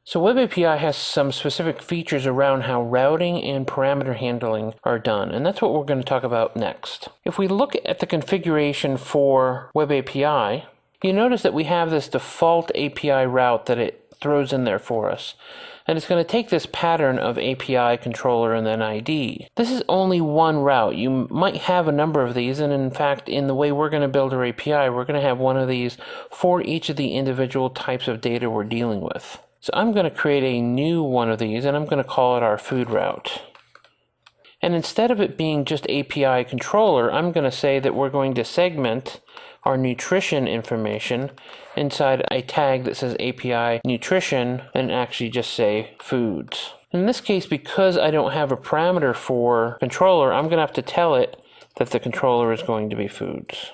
So Web API has some specific features around how routing and parameter handling are done, and that's what we're going to talk about next. If we look at the configuration for Web API, you notice that we have this default API route that it throws in there for us. And it's going to take this pattern of API, controller, and then ID. This is only one route. You might have a number of these, and in fact, in the way we're going to build our API, we're going to have one of these for each of the individual types of data we're dealing with. So I'm going to create a new one of these, and I'm going to call it our food route. And instead of it being just API controller, I'm going to say that we're going to segment our nutrition information inside a tag that says API nutrition and actually just say foods. In this case, because I don't have a parameter for controller, I'm going to have to tell it that the controller is going to be foods.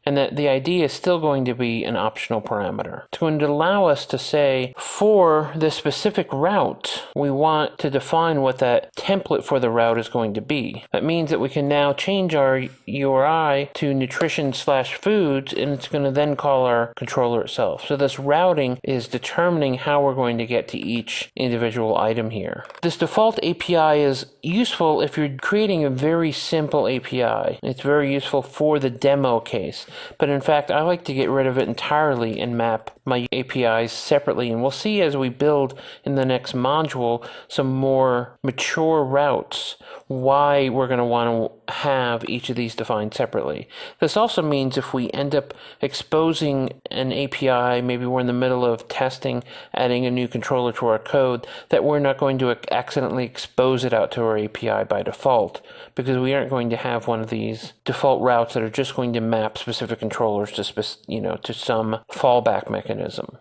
And that the ID is still going to be an optional parameter. It's going to allow us to say, for this specific route, we want to define what that template for the route is going to be. That means that we can now change our URI to nutrition/foods, and it's going to then call our controller itself. So this routing is determining how we're going to get to each individual item here. This default API is useful if you're creating a very simple API. It's very useful for the demo case. But in fact, I like to get rid of it entirely and map my APIs separately. And we'll see as we build in the next module some more mature routes why we're going to want to have each of these defined separately. This also means if we end up exposing an API, maybe we're in the middle of testing, adding a new controller to our code, that we're not going to accidentally expose it out to our API by default, because we aren't going to have one of these default routes that are just going to map specific controllers to to some fallback mechanism.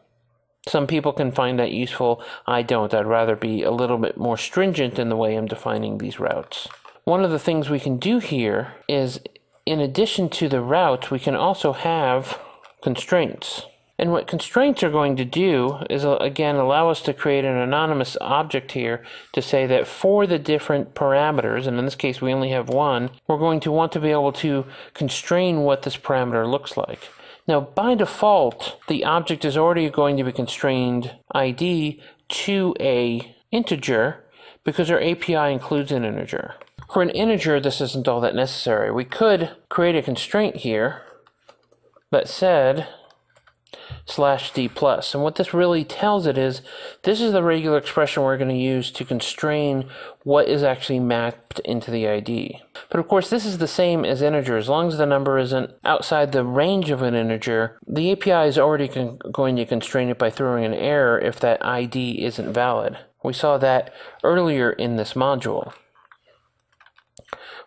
Some people can find that useful. I don't. I'd rather be a little bit more stringent in the way I'm defining these routes. One of the things we can do here is, in addition to the routes, we can also have constraints. And what constraints are going to do is, again, allow us to create an anonymous object here to say that for the different parameters, and in this case we only have one, we're going to want to be able to constrain what this parameter looks like. Now, by default, the object is already going to be constrained ID to a integer because our API includes an integer. For an integer, this isn't all that necessary. We could create a constraint here that said /d+. And what this really tells it is, this is the regular expression we're going to use to constrain what is actually mapped into the ID. But of course, this is the same as integer. As long as the number isn't outside the range of an integer, the API is already going to constrain it by throwing an error if that ID isn't valid. We saw that earlier in this module.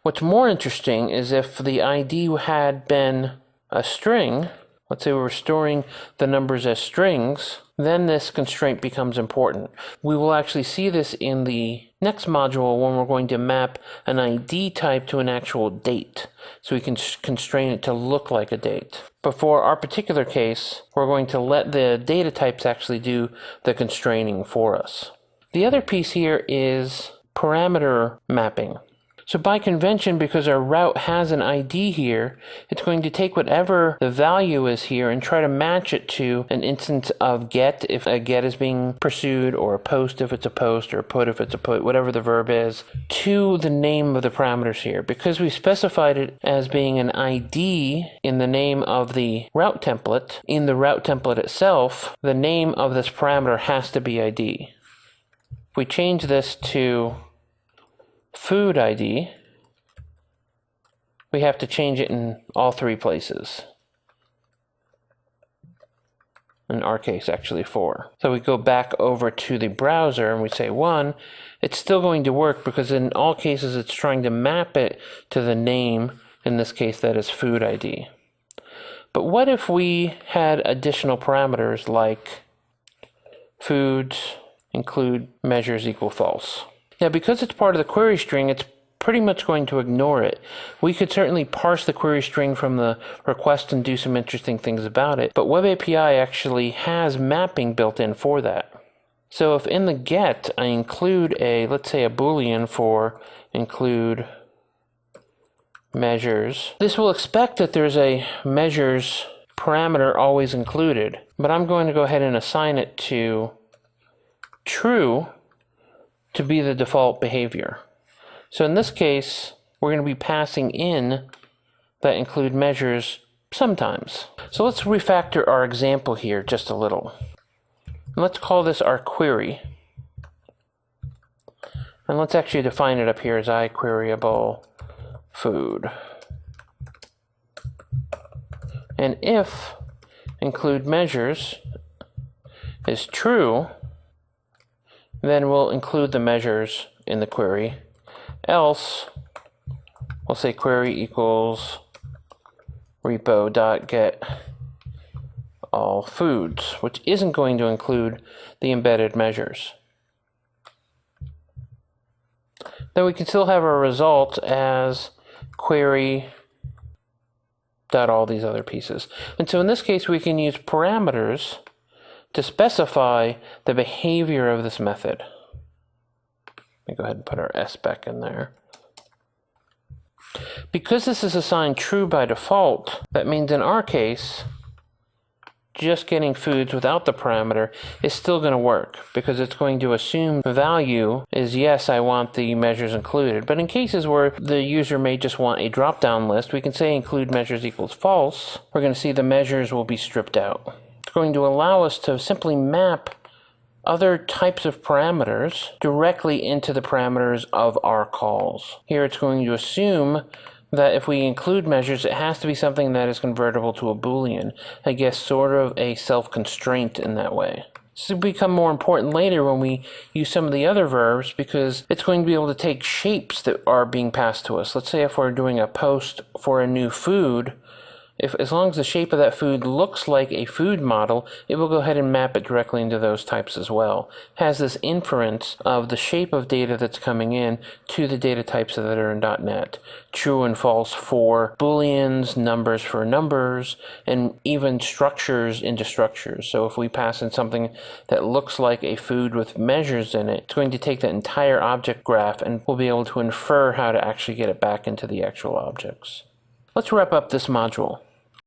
What's more interesting is if the ID had been a string, let's say we're storing the numbers as strings, then this constraint becomes important. We will actually see this in the next module when we're going to map an ID type to an actual date. So we can constrain it to look like a date. But for our particular case, we're going to let the data types actually do the constraining for us. The other piece here is parameter mapping. So by convention, because our route has an ID here, it's going to take whatever the value is here and try to match it to an instance of get if a get is being pursued, or a post if it's a post, or a put if it's a put, whatever the verb is, to the name of the parameters here. Because we specified it as being an ID in the name of the route template, in the route template itself, the name of this parameter has to be ID. If we change this to food ID, we have to change it in all three places. In our case, actually 4. So we go back over to the browser and we say 1. It's still going to work because in all cases it's trying to map it to the name, in this case that is food ID. But what if we had additional parameters like foods include measures equal false? Now, because it's part of the query string, it's pretty much going to ignore it. We could certainly parse the query string from the request and do some interesting things about it, but Web API actually has mapping built in for that. So if in the get I include let's say a boolean for include measures, this will expect that there's a measures parameter always included, but I'm going to go ahead and assign it to true to be the default behavior. So in this case, we're going to be passing in that include measures sometimes. So let's refactor our example here just a little. Let's call this our query. And let's actually define it up here as iQueryable food. And if include measures is true, then we'll include the measures in the query. Else, we'll say query equals repo.get all foods, which isn't going to include the embedded measures. Then we can still have our result as query dot all these other pieces. And so in this case, we can use parameters to specify the behavior of this method. Let me go ahead and put our S back in there. Because this is assigned true by default, that means in our case, just getting foods without the parameter is still going to work, because it's going to assume the value is yes, I want the measures included. But in cases where the user may just want a drop-down list, we can say include measures equals false. We're going to see the measures will be stripped out. It's going to allow us to simply map other types of parameters directly into the parameters of our calls. Here it's going to assume that if we include measures, it has to be something that is convertible to a Boolean. I guess sort of a self-constraint in that way. This will become more important later when we use some of the other verbs, because it's going to be able to take shapes that are being passed to us. Let's say if we're doing a post for a new food, as long as the shape of that food looks like a food model, it will go ahead and map it directly into those types as well. It has this inference of the shape of data that's coming in to the data types that are in .NET. True and false for booleans, numbers for numbers, and even structures into structures. So if we pass in something that looks like a food with measures in it, it's going to take that entire object graph and we'll be able to infer how to actually get it back into the actual objects. Let's wrap up this module.